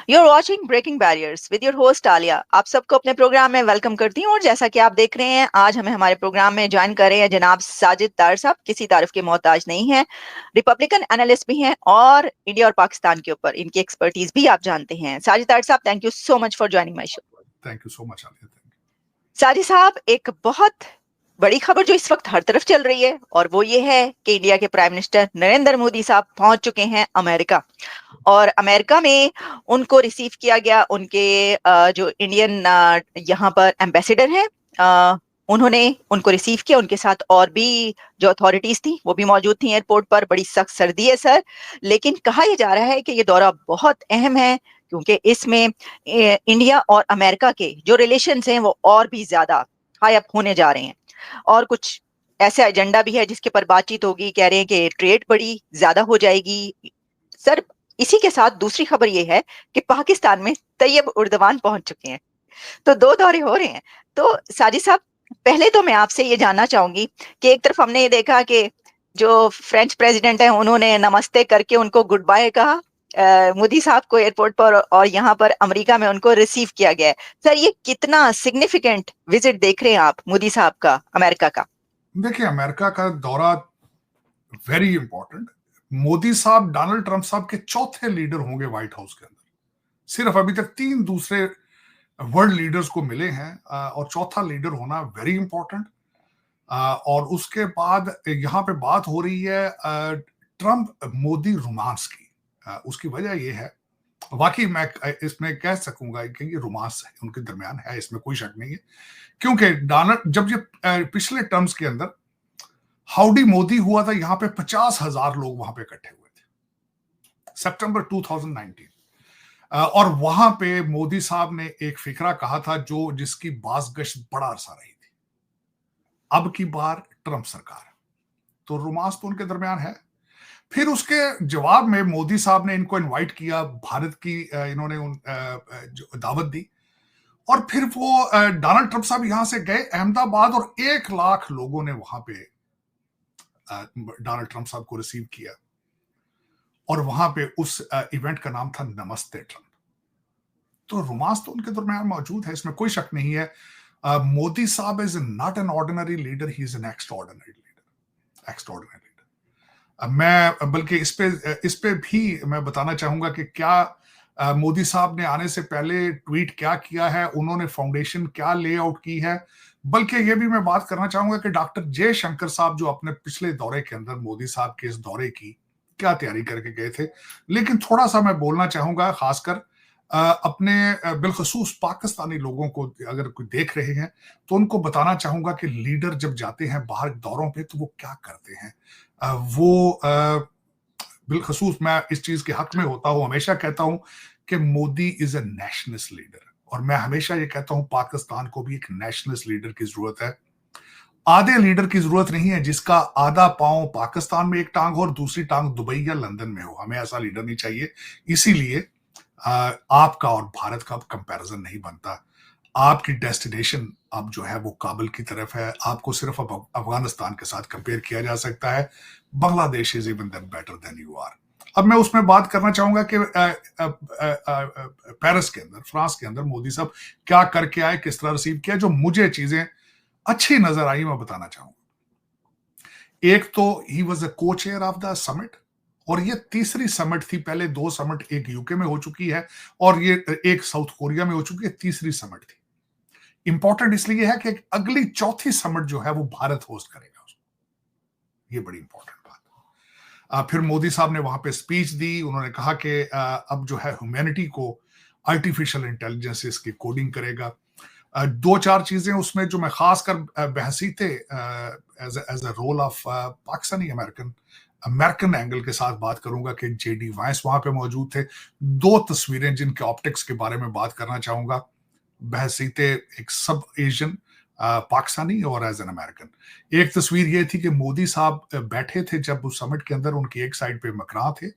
You're watching Breaking Barriers with your host Alia. आप सबको अपने प्रोग्राम में वेलकम करती हूँ और जैसा कि आप देख रहे हैं आज हमें हमारे प्रोग्राम में ज्वाइन कर रहे हैं जनाब साजिद तार साहब। किसी तारीफ के मोहताज नहीं हैं, रिपब्लिकन एनालिस्ट भी हैं और इंडिया और पाकिस्तान के ऊपर इनकी एक्सपर्टीज भी आप जानते हैं। साजिद तार साहब, thank you so much for joining my show. Thank you so much Alia. Sajid साहब, एक बहुत बड़ी खबर जो इस वक्त हर तरफ चल रही है और वो ये है कि इंडिया के प्राइम मिनिस्टर नरेंद्र मोदी साहब पहुंच चुके हैं अमेरिका और अमेरिका में उनको रिसीव किया गया। उनके जो इंडियन यहाँ पर एम्बेसडर हैं उन्होंने उनको रिसीव किया। उनके साथ और भी जो अथॉरिटीज थी वो भी मौजूद थी एयरपोर्ट पर। बड़ी सख्त सर्दी है सर, लेकिन कहा यह जा रहा है कि ये दौरा बहुत अहम है क्योंकि इसमें इंडिया और अमेरिका के जो रिलेशंस हैं वो और भी ज्यादा हाई अप होने जा रहे हैं और कुछ ऐसे एजेंडा भी है जिसके पर बातचीत होगी। कह रहे हैं कि ट्रेड बड़ी ज्यादा हो जाएगी। सर, इसी के साथ दूसरी खबर ये है कि पाकिस्तान में तैयब उर्दवान पहुंच चुके हैं, तो दो दौरे हो रहे हैं। तो साजिद साहब, पहले तो मैं आपसे ये जानना चाहूंगी कि एक तरफ हमने ये देखा कि जो फ्रेंच प्रेसिडेंट हैं उन्होंने नमस्ते करके उनको गुड बाय कहा मोदी साहब को एयरपोर्ट पर, और यहाँ पर अमेरिका में उनको रिसीव किया गया है। सर, ये कितना सिग्निफिकेंट विजिट देख रहे हैं आप मोदी साहब का अमेरिका का? देखिए, अमेरिका का दौरा वेरी इंपॉर्टेंट। मोदी साहब डोनाल्ड ट्रंप साहब के चौथे लीडर होंगे व्हाइट हाउस के अंदर। सिर्फ अभी तक 3 दूसरे वर्ल्ड लीडर्स को मिले हैं और चौथा लीडर होना वेरी इंपॉर्टेंट। और उसके बाद यहाँ पे बात हो रही है ट्रंप मोदी रोमांस की। उसकी वजह यह है, वाकई मैं इसमें कह सकूंगा कि ये रोमांस उनके दरमियान है, इसमें कोई शक नहीं है। क्योंकि डोनाल्ड जब ये पिछले टर्म्स के अंदर हाउडी मोदी हुआ था, यहां पे 50,000 लोग वहां पे इकट्ठे हुए थे सितंबर 2019। और वहां पे मोदी साहब ने एक फिक्रा कहा था जिसकी बाज़गश्त बड़ा अरसा रही थी। अब की बार ट्रंप सरकार, तो रोमांस तो उनके दरमियान है। फिर उसके जवाब में मोदी साहब ने इनको इनवाइट किया, भारत की इन्होंने दावत दी और फिर वो डोनाल्ड ट्रंप साहब यहां से गए अहमदाबाद और 1 लाख लोगों ने वहां पे डोनाल्ड ट्रंप साहब को रिसीव किया और वहां पे उस इवेंट का नाम था नमस्ते ट्रंप। तो रोमांस तो उनके दरमियान मौजूद है, इसमें कोई शक नहीं है। मोदी साहब is not an ordinary leader, he is an extraordinary leader. मैं बल्कि इस पे भी मैं बताना चाहूंगा कि क्या मोदी साहब ने आने से पहले ट्वीट क्या किया है, उन्होंने फाउंडेशन क्या लेआउट की है। बल्कि ये भी मैं बात करना चाहूंगा कि डॉक्टर जयशंकर साहब जो अपने पिछले दौरे के अंदर मोदी साहब के इस दौरे की क्या तैयारी करके गए थे। लेकिन थोड़ा सा मैं बोलना चाहूंगा, खासकर अपने बिलखसूस पाकिस्तानी लोगों को अगर कोई देख रहे हैं तो उनको बताना चाहूंगा कि लीडर जब जाते हैं बाहर दौरों पे तो वो क्या करते हैं। वो बिलखसूस मैं इस चीज के हक में होता हूं, हमेशा कहता हूं कि Modi is a nationalist leader, और मैं हमेशा ये कहता हूं पाकिस्तान को भी एक नेशनलिस्ट लीडर की जरूरत है। आधे लीडर की जरूरत नहीं है जिसका आधा पांव पाकिस्तान में एक टांग हो और दूसरी टांग दुबई या लंदन में हो। हमें ऐसा लीडर नहीं चाहिए। इसीलिए आपका और भारत का कंपैरिजन नहीं बनता। आपकी डेस्टिनेशन अब जो है वो काबुल की तरफ है। आपको सिर्फ अब अफगानिस्तान के साथ कंपेयर किया जा सकता है। Bangladesh is even then better than you are. अब मैं उसमें बात करना चाहूंगा कि पेरिस के अंदर, फ्रांस के अंदर मोदी साहब क्या करके आए, किस तरह रिसीव किया। जो मुझे चीजें अच्छी नजर आई मैं बताना चाहूंगा। एक तो ही वॉज अ को चेयर ऑफ द समिट, और ये तीसरी समिट थी। पहले 2 समिट, एक यूके में हो चुकी है और ये एक साउथ कोरिया में हो चुकी है, तीसरी समिट थी। इंपॉर्टेंट इसलिए है कि अगली चौथी समिट जो है वो भारत होस्ट करेगा उसको। ये बड़ी इंपॉर्टेंट बात। फिर मोदी साहब ने वहां पे स्पीच दी। उन्होंने कहा कि अब जो है ह्यूमैनिटी को आर्टिफिशियल इंटेलिजेंस इसकी कोडिंग करेगा। 2-4 चीजें उसमें जो मैं खासकर बहसीते एज अ रोल ऑफ पाकिस्तानी अमेरिकन एंगल के साथ बात करूंगा कि जेडी वाइस वहां पे मौजूद थे। 2 तस्वीरें जिनके ऑप्टिक्स के बारे में बात करना चाहूंगा, बहसीते एक सब एशियन पाकिस्तानी और एज एन अमेरिकन। एक तस्वीर ये थी कि मोदी साहब बैठे थे जब उस समिट के अंदर, उनकी एक साइड पे मकरां थे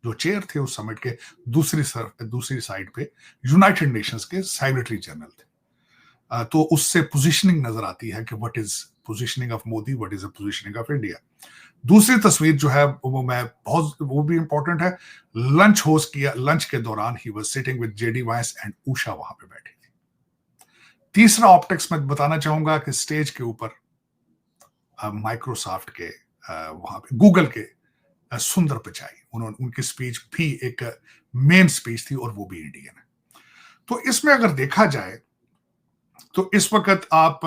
जो चेयर थे उस समिट के, दूसरी साइड पे यूनाइटेड नेशंस के सेक्रेटरी जनरल थे। तो उससे पोजीशनिंग नजर आती है कि what is positioning of Modi, what is the positioning of India. दूसरी तस्वीर जो है वो भी इंपॉर्टेंट है। लंच होस्ट किया, लंच के दौरान he was sitting with JD वांस एंड उषा वहां पे बैठी थी। तीसरा ऑप्टिक्स मैं बताना चाहूंगा कि स्टेज के ऊपर माइक्रोसॉफ्ट के वहां पे गूगल के सुंदर पिचाई, उन्होंने उनकी स्पीच भी एक मेन स्पीच थी और वो भी इंडियन है। तो इसमें अगर देखा जाए तो इस वक्त आप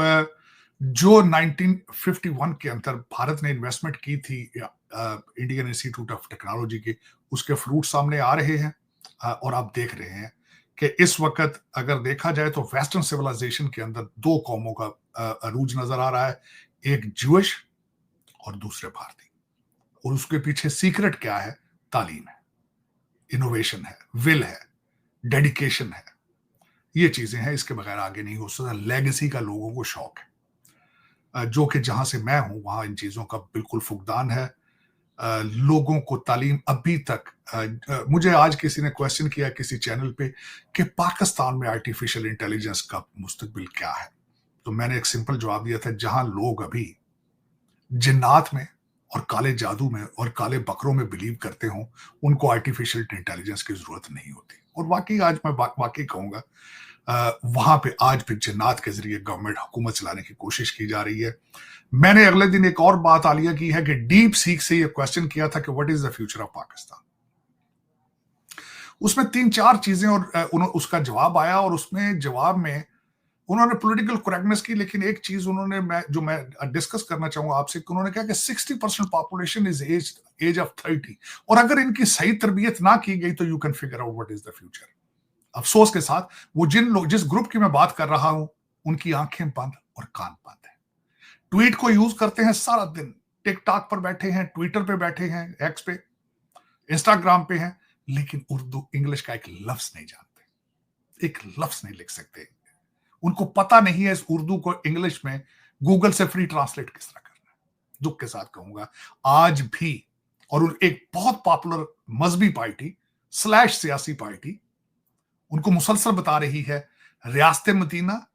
जो 1951 के अंदर भारत ने इन्वेस्टमेंट की थी इंडियन इंस्टीट्यूट ऑफ टेक्नोलॉजी के, उसके फ्रूट सामने आ रहे हैं। और आप देख रहे हैं कि इस वक्त अगर देखा जाए तो वेस्टर्न सिविलाइजेशन के अंदर दो कौमों का अरूज नजर आ रहा है, एक ज्यूइश और दूसरे भारतीय। और उसके पीछे सीक्रेट क्या है? तालीम है, इनोवेशन है, विल है, डेडिकेशन है, ये चीजें हैं। इसके बगैर आगे नहीं हो सकता। लेगेसी का लोगों को शौक है, जो कि जहां से मैं हूं वहां इन चीजों का बिल्कुल फुकदान है। लोगों को तालीम अभी तक मुझे आज किसी ने क्वेश्चन किया किसी चैनल पे कि पाकिस्तान में आर्टिफिशियल इंटेलिजेंस का मुस्तकबिल क्या है, तो मैंने एक सिंपल जवाब दिया था, जहां लोग अभी जिन्नात में और काले जादू में और काले बकरों में बिलीव करते हो, उनको आर्टिफिशियल इंटेलिजेंस की जरूरत नहीं होती। और वाकई आज मैं वाकई कहूंगा वहां पे आज भी जिन्नात के जरिए गवर्नमेंट हुकूमत चलाने की कोशिश की जा रही है। मैंने अगले दिन एक और बात आलिया की है कि डीप सीक से ये क्वेश्चन किया था कि what is the future of Pakistan. उसमें 3-4 चीजें और उसका जवाब आया, और उसमें जवाब में उन्होंने पॉलिटिकल करेक्टनेस की, लेकिन एक चीज उन्होंने मैं डिस्कस करना चाहूंगा आपसे कि उन्होंने कहा कि 60% पॉपुलेशन इज एज ऑफ 30, और अगर इनकी सही तरबियत ना की गई तो you can figure out what is the future. अफसोस के साथ वो जिस ग्रुप की मैं बात कर रहा हूं उनकी आंखें बंद और कान बंद है। ट्वीट को यूज करते हैं सारा दिन, टिकटॉक पर बैठे हैं, ट्विटर पे बैठे हैं, एक्स पे, इंस्टाग्राम पे हैं, लेकिन उर्दू इंग्लिश का एक लफ्ज नहीं जानते, एक लफ्ज नहीं लिख सकते। उनको पता नहीं है इस उर्दू को इंग्लिश में गूगल से फ्री ट्रांसलेट किस तरह करना है। दुख के साथ कहूंगा आज भी, और एक बहुत पॉपुलर मजहबी पार्टी स्लैश सियासी पार्टी उनको मुसलसल बता रही है रियासत मदीना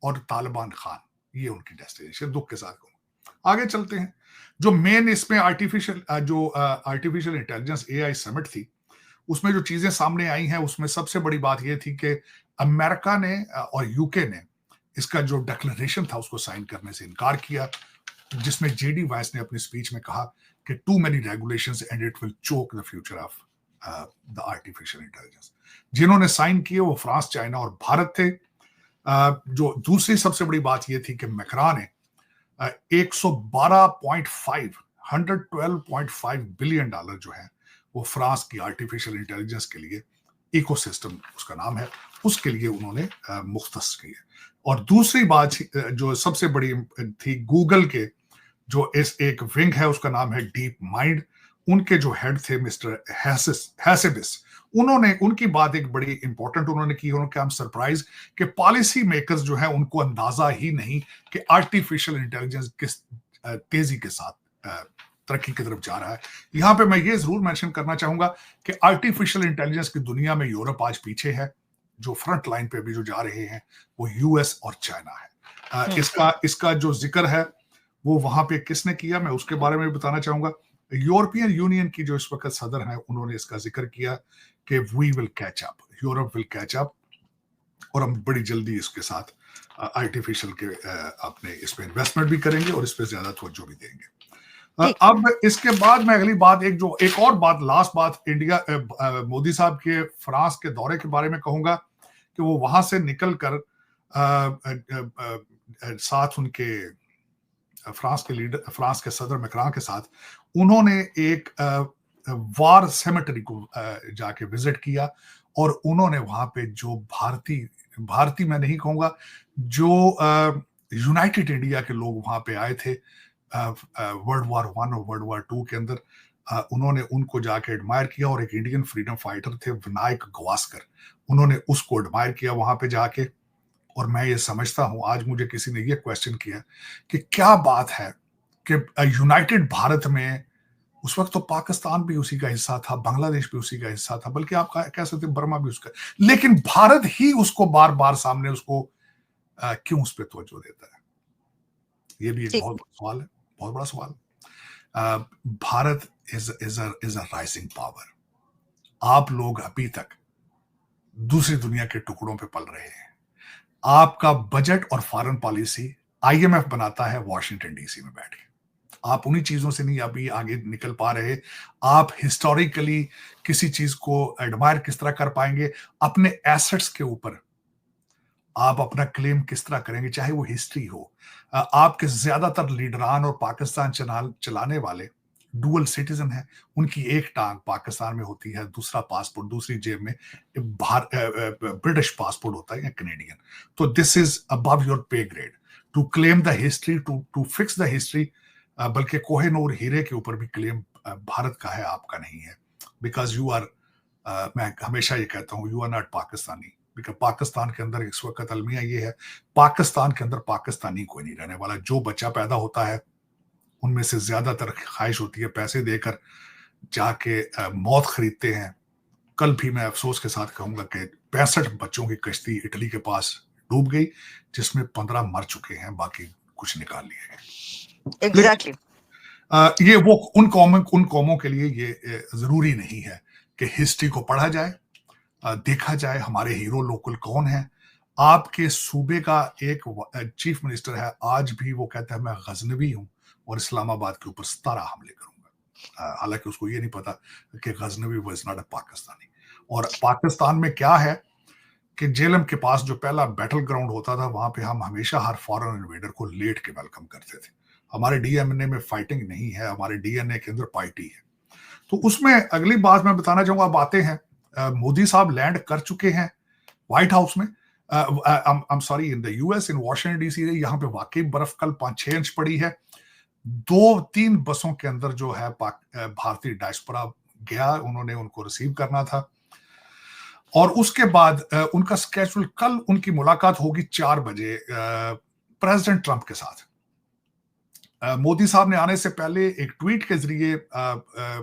और तालिबान खान, ये उनकी डेस्टिनेशन। दुख के साथ कहूंगा। आगे चलते हैं। जो मेन इसमें आर्टिफिशियल इंटेलिजेंस AI समिट थी, उसमें जो चीजें सामने आई हैं उसमें सबसे बड़ी बात यह थी कि अमेरिका ने और यूके ने इसका जो डिक्लेरेशन था उसको साइन करने से इनकार किया, जिसमें जेडी वांस ने अपनी स्पीच में कहा कि too many regulations and it will choke the future of the artificial intelligence. जिन्होंने साइन किए वो फ्रांस, चाइना और भारत थे। जो दूसरी सबसे बड़ी बात यह थी कि मैक्रा ने 112.5 बिलियन डॉलर जो है वो फ्रांस की आर्टिफिशियल इंटेलिजेंस के लिए, इकोसिस्टम उसका नाम है, उसके लिए उन्होंने मुख्तस किए। और दूसरी बात जो सबसे बड़ी थी, गूगल के जो एक विंग है उसका नाम है डीप माइंड, उनके जो हेड थे मिस्टर हैसेबिस, उनकी बात एक बड़ी इंपॉर्टेंट उन्होंने की। उन्होंने कहा सरप्राइज कि पॉलिसी मेकर्स जो है उनको अंदाजा ही नहीं कि आर्टिफिशियल इंटेलिजेंस किस तेजी के साथ तरक्की की तरफ जा रहा है। यहां पे मैं ये जरूर मेंशन करना चाहूंगा कि आर्टिफिशियल इंटेलिजेंस की दुनिया में यूरोप आज पीछे है, जो फ्रंट लाइन पे अभी जो जा रहे हैं वो US और चाइना है। इसका जो जिक्र है वो वहां पे किसने किया, मैं उसके बारे में भी बताना चाहूंगा। यूरोपियन यूनियन की जो इस वक्त सदर है उन्होंने इसका जिक्र किया कि we will catch up, Europe will catch up, और हम बड़ी जल्दी इसके साथ आर्टिफिशियल के अपने इस पे इन्वेस्टमेंट भी करेंगे और इस पे ज्यादा तवज्जो भी देंगे। अब इसके बाद मैं अगली बात एक और बात, लास्ट बात इंडिया मोदी साहब के फ्रांस के दौरे के बारे में कहूंगा कि वो वहां से निकल कर साथ उनके फ्रांस के सदर मैक्रां के साथ उन्होंने एक वार सेमेटरी को जाके विजिट किया, और उन्होंने वहां पे जो भारतीय मैं नहीं कहूंगा, जो यूनाइटेड इंडिया के लोग वहां पे आए थे वर्ल्ड वार 1 और वर्ल्ड वार 2 के अंदर, उन्होंने उनको जाके एडमायर किया। और एक इंडियन फ्रीडम फाइटर थे विनायक गवास्कर, उन्होंने उसको एडमायर किया वहां पे जाके। और मैं ये समझता हूं, आज मुझे किसी ने ये क्वेश्चन किया कि क्या बात है कि यूनाइटेड भारत में उस वक्त तो पाकिस्तान भी उसी का हिस्सा था, बांग्लादेश भी उसी का हिस्सा था, बल्कि आप कह सकते बर्मा भी उसका, लेकिन भारत ही उसको बार बार सामने उसको क्यों उस पर तवज्जो देता है? ये भी एक ठीक। बहुत बड़ा सवाल है, बहुत बड़ा सवाल। Bharat is a rising power. आप लोग अभी तक दूसरी दुनिया के टुकड़ों पे पल रहे हैं। आपका बजट और फॉरेन पॉलिसी आईएमएफ बनाता है वॉशिंगटन डीसी में बैठ के। आप उन्हीं चीजों से नहीं अभी आगे निकल पा रहे। आप हिस्टोरिकली किसी चीज को एडमायर किस तरह कर पाएंगे, अपने एसेट्स के ऊपर आप अपना क्लेम किस तरह करेंगे, चाहे वो हिस्ट्री हो। आपके ज्यादातर लीडरान और पाकिस्तान चलाने वाले डुअल सिटीजन है। उनकी एक टांग पाकिस्तान में होती है, दूसरा पासपोर्ट दूसरी जेब में ब्रिटिश पासपोर्ट होता है या कनेडियन। तो this is above your pay grade to claim the history, to fix the history. बल्कि कोहिनूर हीरे के ऊपर भी क्लेम भारत का है, आपका नहीं है। बिकॉज यू आर, मैं हमेशा ये कहता हूँ, you are not Pakistani. Because Pakistan के अंदर इस वक्त अलमिया ये है, पाकिस्तान के अंदर पाकिस्तानी कोई नहीं रहने वाला। जो बच्चा पैदा होता है उनमें से ज्यादातर ख्वाहिश होती है पैसे देकर जाके मौत खरीदते हैं। कल भी मैं अफसोस के साथ कहूंगा कि 65 बच्चों की कश्ती इटली के पास डूब गई, जिसमें 15 मर चुके हैं, बाकी कुछ निकाल लिए गए। एग्जैक्टली। ये वो उन कौमों के लिए ये जरूरी नहीं है कि हिस्ट्री को पढ़ा जाए, देखा जाए हमारे हीरो लोकल कौन है। आपके सूबे का एक चीफ मिनिस्टर है, आज भी वो कहता है मैं गजनवी हूं और इस्लामाबाद के ऊपर 17 हमले करूंगा। हालांकि उसको ये नहीं पता कि Ghaznavi was not a Pakistani. और पाकिस्तान में क्या है कि जेलम के पास जो पहला बैटल ग्राउंड होता था, वहां पे हम हमेशा हर फॉरेन इन्वेडर को लेट के वेलकम करते थे। हमारे डीएनए में फाइटिंग नहीं है, हमारे डीएनए के अंदर पार्टी है। तो उसमें अगली बात मैं बताना चाहूंगा, अब आते हैं मोदी साहब लैंड कर चुके हैं व्हाइट हाउस में, I am sorry in the US, in Washington DC. यहाँ पे वाकई बर्फ कल 5-6 इंच पड़ी है। 2-3 बसों के अंदर जो है भारतीय डायस्पोरा गया, उन्होंने उनको रिसीव करना था। और उसके बाद उनका स्केड्यूल, कल उनकी मुलाकात होगी 4 बजे प्रेसिडेंट ट्रंप के साथ। मोदी साहब ने आने से पहले एक ट्वीट के जरिए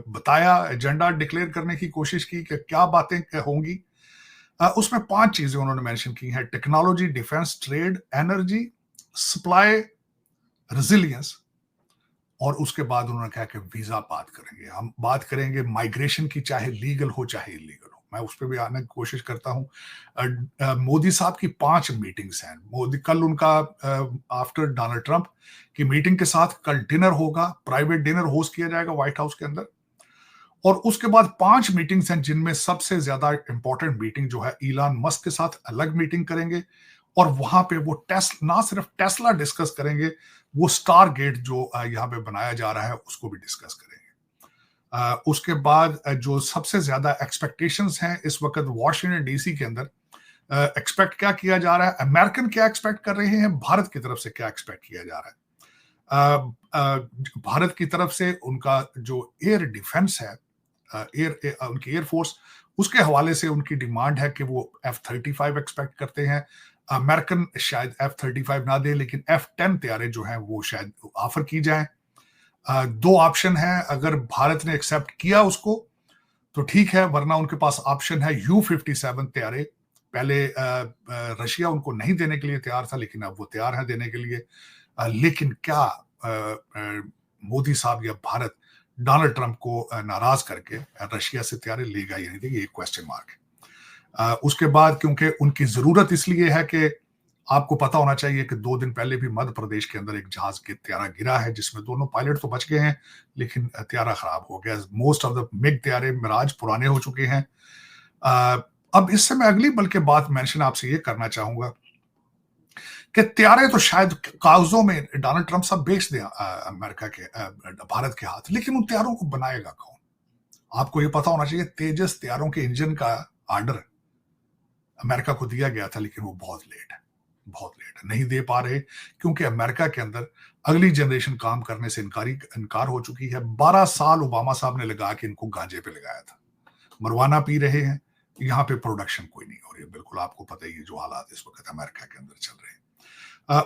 बताया, एजेंडा डिक्लेयर करने की कोशिश की कि क्या बातें होंगी। उसमें 5 चीजें उन्होंने मेंशन की हैं: technology, defence, trade, energy, supply, resilience. और उसके बाद उन्होंने कहा कि वीजा बात करेंगे, हम बात करेंगे माइग्रेशन की, चाहे लीगल हो चाहे इलीगल हो। मैं उस पर भी आने की कोशिश करता हूं। मोदी साहब की 5 मीटिंग्स हैं। मोदी कल उनका आफ्टर डोनाल्ड ट्रंप की मीटिंग के साथ कल डिनर होगा, प्राइवेट डिनर होस्ट किया जाएगा व्हाइट हाउस के अंदर। और उसके बाद 5 मीटिंग्स हैं, जिनमें सबसे ज्यादा इंपॉर्टेंट मीटिंग जो है इलान मस्क के साथ अलग मीटिंग करेंगे। और वहां पे वो ना सिर्फ टेस्ला डिस्कस करेंगे, वो स्टार गेट जो यहाँ पे बनाया जा रहा है उसको भी डिस्कस करेंगे। उसके बाद जो सबसे ज्यादा एक्सपेक्टेशंस हैं इस वक्त वॉशिंगटन डीसी के अंदर, एक्सपेक्ट क्या किया जा रहा है, अमेरिकन क्या एक्सपेक्ट कर रहे हैं, भारत की तरफ से क्या एक्सपेक्ट किया जा रहा है। भारत की तरफ से उनका जो एयर डिफेंस है, उनकी एयरफोर्स, उसके हवाले से उनकी डिमांड है कि वो F-35 एक्सपेक्ट करते हैं। अमेरिकन शायद F-35 ना दे, लेकिन F-10 तैयारे जो हैं वो शायद ऑफर की जाए। 2 ऑप्शन है, अगर भारत ने एक्सेप्ट किया उसको तो ठीक है, वरना उनके पास ऑप्शन है U-57 तैयारे। पहले रशिया उनको नहीं देने के लिए तैयार था, लेकिन अब वो तैयार है देने के लिए। लेकिन क्या मोदी साहब या भारत डोनाल्ड ट्रंप को नाराज करके रशिया से तैयारी लेगा या नहीं, ये क्वेश्चन मार्क है। उसके बाद क्योंकि उनकी जरूरत इसलिए है कि आपको पता होना चाहिए कि 2 दिन पहले भी मध्य प्रदेश के अंदर एक जहाज के त्यारा गिरा है, जिसमें दोनों पायलट तो बच गए हैं, लेकिन त्यारा खराब हो गया। मोस्ट ऑफ द मिग त्यारे मिराज पुराने हो चुके हैं। अब इससे मैं अगली बल्कि बात मेंशन आपसे ये करना चाहूंगा कि त्यारे तो शायद कागजों में डोनाल्ड ट्रंप साहब बेच दें अमेरिका के, भारत के हाथ, लेकिन उन त्यारों को बनाएगा कौन? आपको ये पता होना चाहिए, तेजस त्यारों के इंजन का ऑर्डर अमेरिका को दिया गया था, लेकिन वो बहुत लेट है, नहीं दे पा रहे, क्योंकि अमेरिका के अंदर अगली जनरेशन काम करने से इनकार हो चुकी है। 12 साल ओबामा साहब ने लगा के इनको गांजे पे लगाया था, मरवाना पी रहे हैं। यहाँ पे प्रोडक्शन कोई नहीं हो रही है, बिल्कुल आपको पता ही है जो हालात इस वक्त अमेरिका के अंदर चल रहे हैं।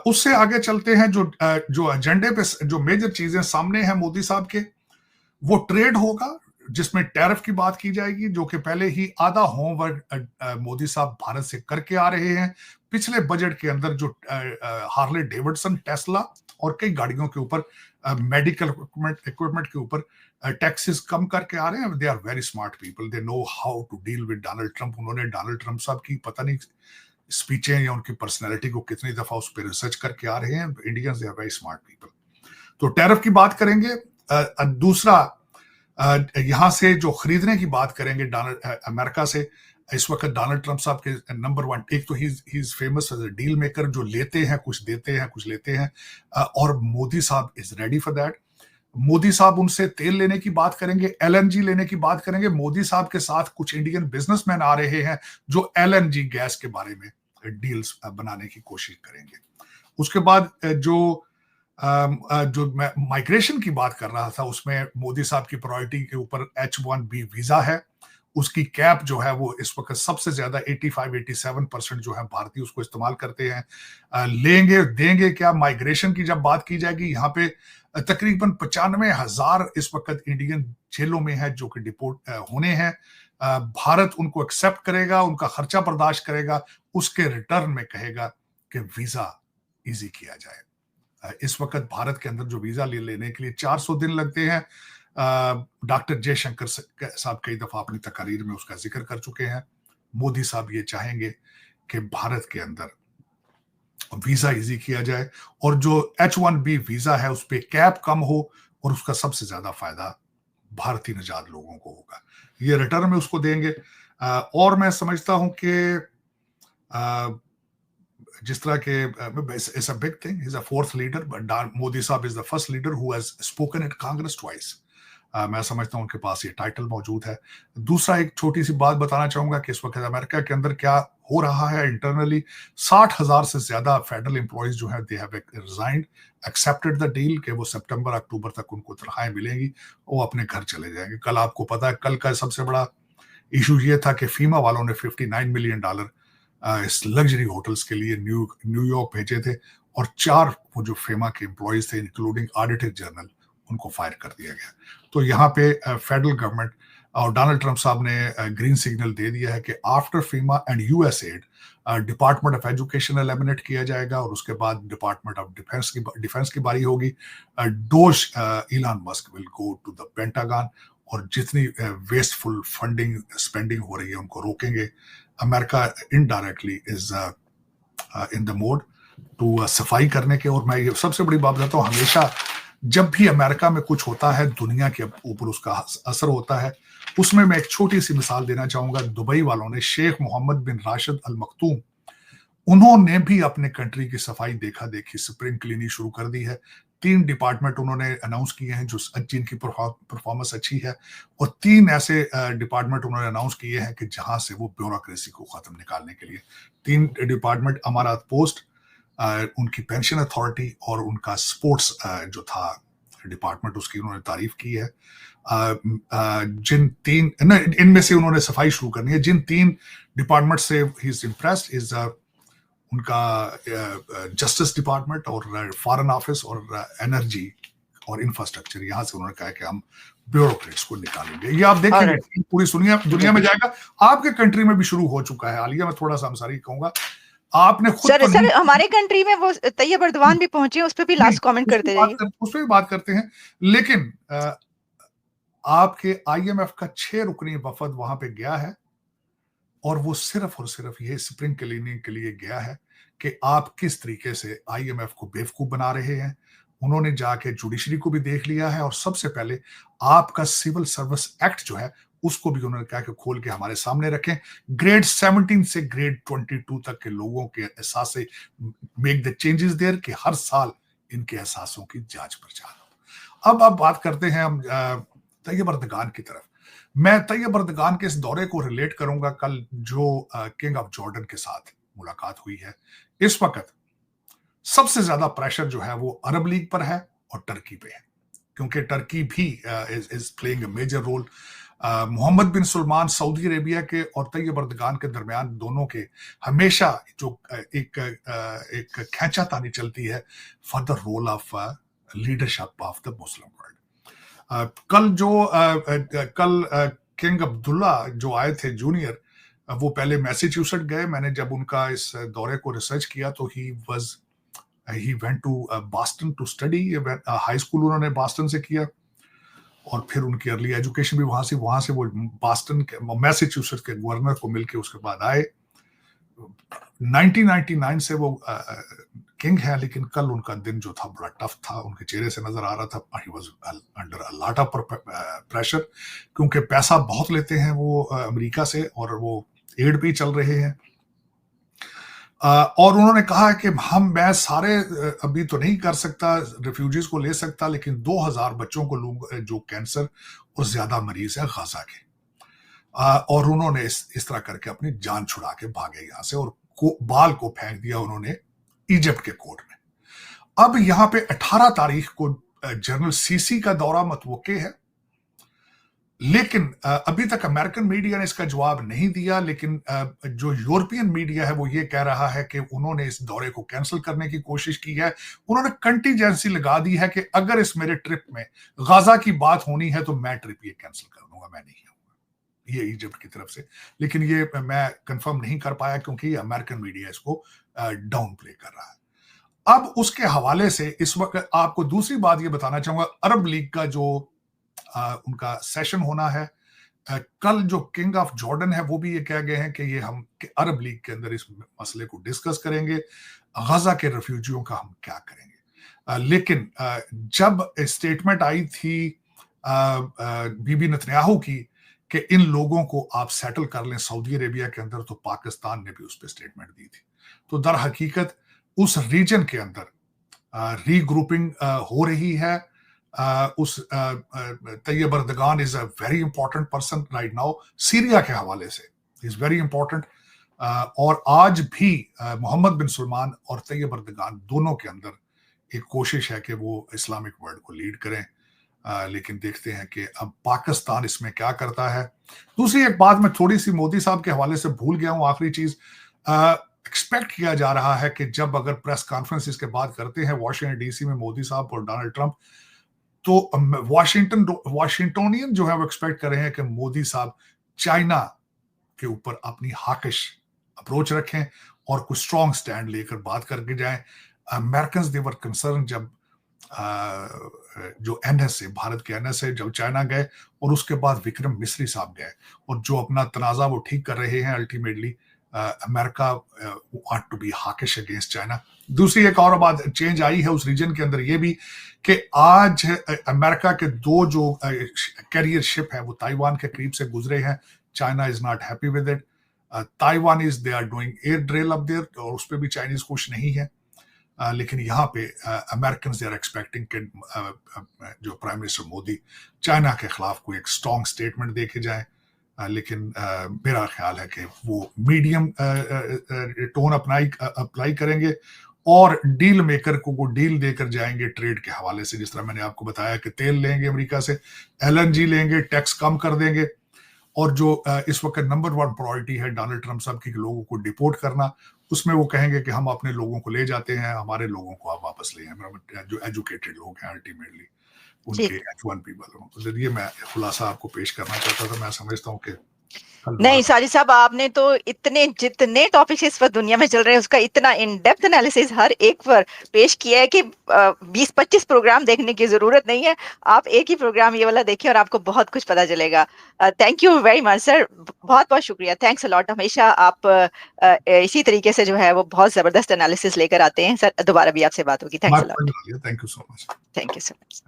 उससे आगे चलते हैं, जो एजेंडे पे जो मेजर चीजें सामने हैं मोदी साहब के, वो ट्रेड होगा, जिसमें टैरिफ की बात की जाएगी, जो कि पहले ही आधा होमवर्क मोदी साहब भारत से करके आ रहे हैं। पिछले बजट के अंदर जो हार्ले डेविडसन, टेस्ला और कई गाड़ियों के ऊपर मेडिकल इक्विपमेंट के ऊपर टैक्सेस कम करके आ रहे हैं। They are very smart people, they know how to deal with Donald Trump. उन्होंने डोनाल्ड ट्रंप साहब की पता नहीं स्पीचें या उनकी पर्सनैलिटी को कितनी दफा उस पर रिसर्च करके आ रहे हैं। Indians they are very smart people. तो टैरिफ की बात करेंगे। दूसरा, यहां से जो खरीदने की बात करेंगे अमेरिका से, इस वक्त डोनाल्ड ट्रंप साहब के नंबर वन, एक तो he is famous as a deal maker, जो लेते हैं कुछ देते हैं कुछ लेते हैं, और मोदी साहब is ready for that. Modi साहब उनसे तेल लेने की बात करेंगे, एलएनजी लेने की बात करेंगे। मोदी साहब के साथ कुछ इंडियन बिजनेसमैन आ रहे हैं जो एलएनजी गैस के बारे में डील्स बनाने की कोशिश करेंगे। उसके बाद जो मैं माइग्रेशन की बात कर रहा था, उसमें मोदी साहब की प्रायोरिटी के ऊपर H1B वीजा है। उसकी कैप जो है वो इस वक्त सबसे ज्यादा 85-87% जो है भारतीय उसको इस्तेमाल करते हैं। लेंगे देंगे क्या, माइग्रेशन की जब बात की जाएगी, यहाँ पे तकरीबन 95,000 इस वक्त इंडियन जेलों में है जो कि डिपोर्ट होने हैं। भारत उनको एक्सेप्ट करेगा, उनका खर्चा बर्दाश्त करेगा, उसके रिटर्न में कहेगा कि वीजा इजी किया जाए। इस वक्त भारत के अंदर जो वीजा लेने के लिए 400 दिन लगते हैं, डॉक्टर जयशंकर साहब कई दफा अपनी तकारीर में उसका जिक्र कर चुके हैं। मोदी साहब ये चाहेंगे कि भारत के अंदर वीजा इजी किया जाए और जो H1B वीजा है उस पर कैप कम हो, और उसका सबसे ज्यादा फायदा भारतीय नजाद लोगों को होगा। ये रिटर्न में उसको देंगे। और मैं समझता हूं कि जिस तरह के it's a big thing, he's a fourth leader, but Modi साहब is the first leader who has spoken at Congress twice. मैं समझता हूं उनके पास ये टाइटल मौजूद है। दूसरा, एक छोटी सी बात बताना चाहूंगा कि इस वक्त अमेरिका के अंदर क्या हो रहा है इंटरनली। 60,000 से ज्यादा फेडरल एम्प्लॉइज जो है they have resigned, accepted the deal कि वो सितंबर अक्टूबर तक उनको तनख्वाहें मिलेंगी, वो अपने घर चले जाएंगे। कल आपको पता है, कल का सबसे बड़ा इशू ये था कि फीमा वालों ने $59 मिलियन इस लग्जरी होटल्स के लिए न्यूयॉर्क भेजे थे, और 4 वो जो फेमा के एम्प्लॉइज थे इंक्लूडिंग ऑडिटर जनरल, उनको फायर कर दिया गया। तो यहाँ पे फेडरल गवर्नमेंट और डोनाल्ड ट्रंप साहब ने ग्रीन सिग्नल दे दिया है कि after FEMA and USAID, department of education eliminate किया जाएगा, और उसके बाद डिपार्टमेंट ऑफ डिफेंस की बारी होगी। DOGE Elon Musk will go to the Pentagon, और जितनी वेस्टफुल फंडिंग स्पेंडिंग हो रही है उनको रोकेंगे। America indirectly is in the mode to सफाई करने के। और मैं ये सबसे बड़ी बात बताता हूँ, हमेशा जब भी अमेरिका में कुछ होता है दुनिया के ऊपर उसका असर होता है। उसमें मैं एक छोटी सी मिसाल देना चाहूंगा। दुबई वालों ने शेख मोहम्मद बिन राशिद अल मखतूम, उन्होंने भी अपने कंट्री की सफाई देखा देखी स्प्रिंग क्लीनिंग शुरू कर दी है। 3 डिपार्टमेंट उन्होंने अनाउंस किए हैं जो जिनकी परफॉर्मेंस अच्छी है, और 3 ऐसे डिपार्टमेंट उन्होंने अनाउंस किए हैं कि जहां से वो ब्यूरोक्रेसी को खत्म निकालने के लिए। 3 डिपार्टमेंट, अमारात पोस्ट, उनकी पेंशन अथॉरिटी, और उनका स्पोर्ट्स जो था डिपार्टमेंट, उसकी उन्होंने तारीफ की है। जिन 3 इनमें से उन्होंने सफाई शुरू करनी है। जिन 3 डिपार्टमेंट से ही इज इम्प्रेस्ड इज उनका जस्टिस डिपार्टमेंट और फॉरेन ऑफिस और एनर्जी और इंफ्रास्ट्रक्चर। यहां से उन्होंने कहा कि हम ब्यूरोक्रेट्स को निकालेंगे। ये आप देखेंगे पूरी दुनिया में जाएगा। आपके कंट्री में भी शुरू हो चुका है। हालिया में थोड़ा सा अंसारी कहूंगा, आपने खुद सर हमारे कंट्री में वो तैयब अर्दवान भी पहुंचे, उस पर भी लास्ट कमेंट करते जाइए। उस पर भी बात करते हैं, लेकिन आपके IMF का 6 रुकनी वफद वहां पे गया है, और वो सिर्फ और सिर्फ ये स्प्रिंग क्लीनिंग के लिए गया है कि आप किस तरीके से IMF को बेवकूफ बना रहे हैं। उन्होंने जाके जुडिशरी को भी देख लिया है, और सबसे पहले आपका सिविल सर्विस एक्ट जो है उसको भी उन्होंने कहा कि खोल के हमारे सामने रखें। ग्रेड 17 से ग्रेड 22 तक के लोगों के एहसास से मेक द चेंजेस देयर, कि हर साल इनके एहसासों की जांच पड़ताल हो। अब बात करते हैं हम तैयब अर्दगान की तरफ। मैं तैयब अर्दगान के इस दौरे को रिलेट करूंगा कल जो किंग ऑफ जॉर्डन के साथ मुलाकात हुई है। इस वक्त सबसे ज्यादा प्रेशर जो है वो अरब लीग पर है और टर्की पे है, क्योंकि टर्की भी is playing a major role. Mohammed bin Salman Saudi Arabia के और तैयब अर्दगान के दरमियान दोनों के हमेशा जो एक खींचातानी चलती है for the role of leadership of the Muslim world. कल किंग अब्दुल्ला जो आए थे जूनियर, वो पहले मैसेच्यूसेट्स गए। मैंने जब उनका इस दौरे को रिसर्च किया तो he was he went to Boston to study, high school उन्होंने बॉस्टन से किया और फिर उनकी अर्ली एजुकेशन भी वहां से वो बॉस्टन के मैसेच्यूसेट्स के गवर्नर को मिलके उसके बाद आए। 1999 से वो किंग है, लेकिन कल उनका दिन जो था बड़ा टफ था, उनके चेहरे से नजर आ रहा था he was under a lot of pressure, क्योंकि पैसा बहुत लेते हैं वो अमेरिका से और वो एड पे ही चल रहे हैं। और उन्होंने कहा है कि मैं सारे अभी तो नहीं कर सकता, रिफ्यूजीज को ले सकता, लेकिन 2000 बच्चों को लूंगा जो कैंसर और ज्यादा मरीज है गाजा के। और उन्होंने इस तरह करके अपनी जान छुड़ा के भागे यहां से और बाल को फेंक दिया उन्होंने इजिप्ट के कोर्ट में। अब यहां पे 18 तारीख को जनरल सीसी का दौरा मतवक्के है, लेकिन अभी तक अमेरिकन मीडिया ने इसका जवाब नहीं दिया। लेकिन जो यूरोपियन मीडिया है वो ये कह रहा है कि उन्होंने इस दौरे को कैंसिल करने की कोशिश की है। उन्होंने कंटीजेंसी लगा दी है कि अगर इस मेरे ट्रिप में गाजा की बात होनी है तो मैं ट्रिप ये कैंसिल कर दूंगा, मैं नहीं आऊंगा, ये इजिप्ट की तरफ से। लेकिन ये मैं कंफर्म नहीं कर पाया क्योंकि अमेरिकन मीडिया इसको डाउन प्ले कर रहा है। अब उसके हवाले से इस वक्त आपको दूसरी बात ये बताना चाहूंगा, अरब लीग का जो उनका सेशन होना है कल, जो किंग ऑफ जॉर्डन है वो भी ये कह गए हैं कि ये हम अरब लीग के अंदर इस मसले को डिस्कस करेंगे, गाजा के रेफ्यूजियों का हम क्या करेंगे। लेकिन जब स्टेटमेंट आई थी बीबी नेतन्याहू की कि इन लोगों को आप सेटल कर लें सऊदी अरेबिया के अंदर, तो पाकिस्तान ने भी उस पर स्टेटमेंट दी थी। तो दर हकीकत उस रीजन के अंदर रीग्रुपिंग हो रही है। उस Tayyip Erdogan is a very important person right now, Syria के हवाले से इज वेरी इंपॉर्टेंट। और आज भी मोहम्मद बिन सलमान और तैयब अर्दगान दोनों के अंदर एक कोशिश है कि वो इस्लामिक वर्ल्ड को लीड करें। लेकिन देखते हैं कि अब पाकिस्तान इसमें क्या करता है। दूसरी एक बात मैं थोड़ी सी मोदी साहब के हवाले से भूल गया हूं, आखिरी चीज, एक्सपेक्ट किया जा रहा है कि जब अगर प्रेस कॉन्फ्रेंस इसके बाद करते हैं वॉशिंगटन डीसी में मोदी साहब और डोनाल्ड ट्रंप, तो वॉशिंगटोनियन जो है वो एक्सपेक्ट कर रहे हैं कि मोदी साहब चाइना के ऊपर अपनी हाकिश अप्रोच रखें और कुछ स्ट्रॉन्ग स्टैंड लेकर बात करके जाएं। अमेरिकन दे वर कंसर्न जब जो एनएसए, भारत के एनएसए जब चाइना गए और उसके बाद विक्रम मिस्री साहब गए और जो अपना तनाजा वो ठीक कर रहे हैं, ultimately America want to be hawkish against China. दूसरी एक और बात चेंज आई है उस रीजन के अंदर ये भी कि आज अमेरिका के दो जो कैरियर शिप है वो ताइवान के करीब से गुजरे हैं। China is not happy with it. Taiwan is they are doing air drill up there और उस पर भी चाइनीज खुश नहीं है। लेकिन यहाँ पे अमेरिकन दे आर एक्सपेक्टिंग कि जो प्राइम मिनिस्टर मोदी चाइना के खिलाफ कोई एक स्ट्रॉन्ग स्टेटमेंट दे के जाए। लेकिन मेरा ख्याल है कि वो मीडियम टोन अप्लाई करेंगे और डील मेकर को वो डील देकर जाएंगे ट्रेड के हवाले से। जिस तरह मैंने आपको बताया कि तेल लेंगे अमेरिका से, एलएनजी लेंगे, टैक्स कम कर देंगे, और जो इस वक्त नंबर 1 प्रायोरिटी है डोनाल्ड ट्रंप साहब की लोगों को डिपोर्ट करना, उसमें वो कहेंगे कि हम अपने लोगों को ले जाते हैं, हमारे लोगों को आप वापस ले आए, जो एजुकेटेड लोग हैं अल्टीमेटली उनके H1 पीपल। तो जरिए मैं खुलासा आपको पेश करना चाहता था। मैं समझता हूँ कि नहीं साजिद साहब, आपने तो इतने जितने टॉपिक्स इस वक्त दुनिया में चल रहे हैं उसका इतना इन डेप्थ एनालिसिस हर एक पर पेश किया है कि 20-25 प्रोग्राम देखने की जरूरत नहीं है। आप एक ही प्रोग्राम ये वाला देखिए और आपको बहुत कुछ पता चलेगा। Thank you very much sir, बहुत बहुत शुक्रिया, थैंक्स अ लॉट। हमेशा आप इसी तरीके से जो है वो बहुत जबरदस्त एनालिसिस लेकर आते हैं सर। दोबारा भी आपसे बात होगी। Thanks a lot. Thank you so much. Thank you so much.